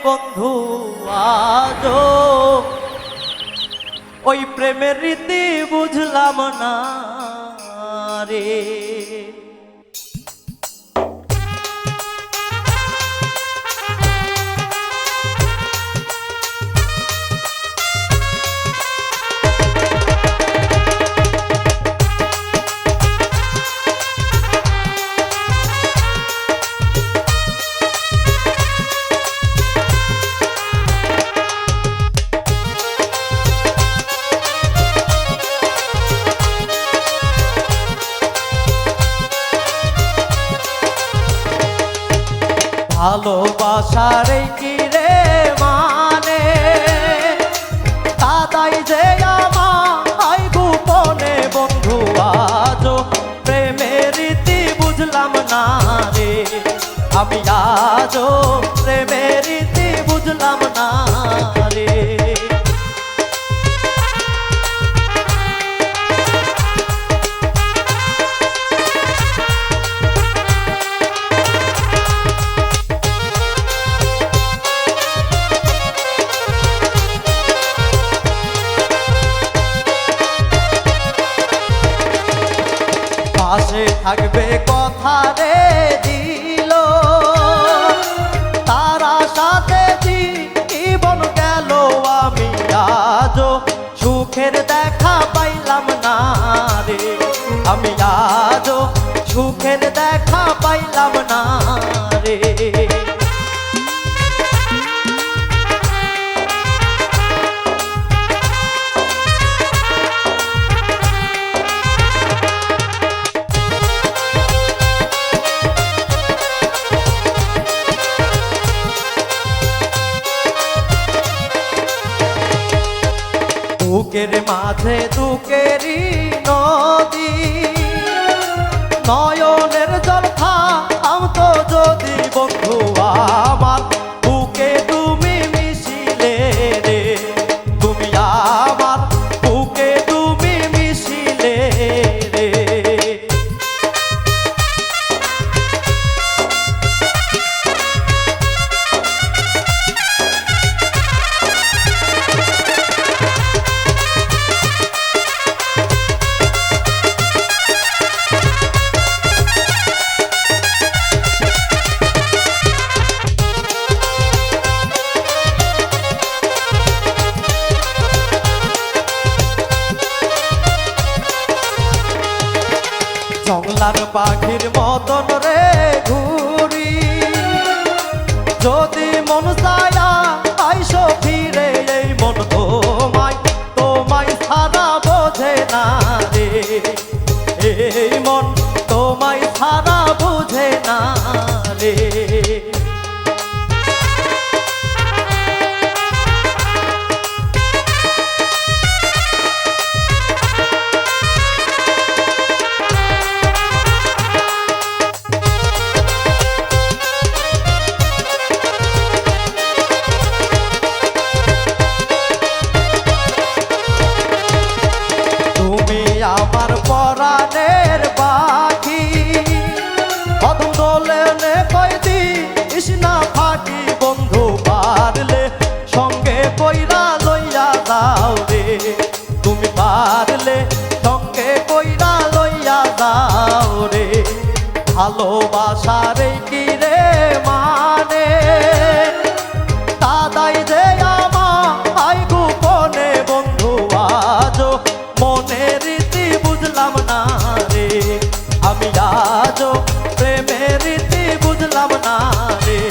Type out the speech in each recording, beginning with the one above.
বন্ধু আজো ওই প্রেমের রীতি বুঝলাম না রে। ভালোবাসার কি রে মানে দাদাই যে আমার গোপনে বন্ধু আজো প্রেমের রীতি বুঝলাম না রে। আমি আজো প্রেমের রীতি বুঝলাম না রে। পাশে থাকবে কথা রে দিল তারা সাথে জীবন গেল আমি আজও সুখের দেখা পাইলাম না রে। আমি আজও সুখের দেখা পাইলাম না রে। বুকের মাঝে দুঃখেরই নদী নয়নের জল থামতো যদি বন্ধু আমার বুকে তুমি মিশিলে রে। তুমি আমার বুকে তুমি মিশিলে রে। জংলার পাখির মতন রে ঘুরি যদি মন ছায়া আইসো ফিরে এই মন তোমায় তোমায় ছাড়া বোঝে না রে। এই মন তোমায় ছাড়া বোঝে না রে। আমার পরাণের পাখি কদম দোলে কইদি ইসনা ফাঁকি বন্ধু পারলে সঙ্গে কইরা লইয়া দাও রে। তুমি পারলে সঙ্গে কইরা লইয়া দাও রে। ভালোবাসার কি রে মানে দাদাই যে আমার গোপনে বন্ধু আজো মনের রীতি বুঝলাম না রে। আমি আজও প্রেমের রীতি বুঝলাম না রে।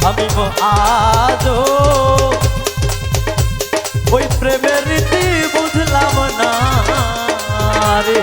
আমি আজও ওই প্রেমের রীতি বুঝলাম না রে।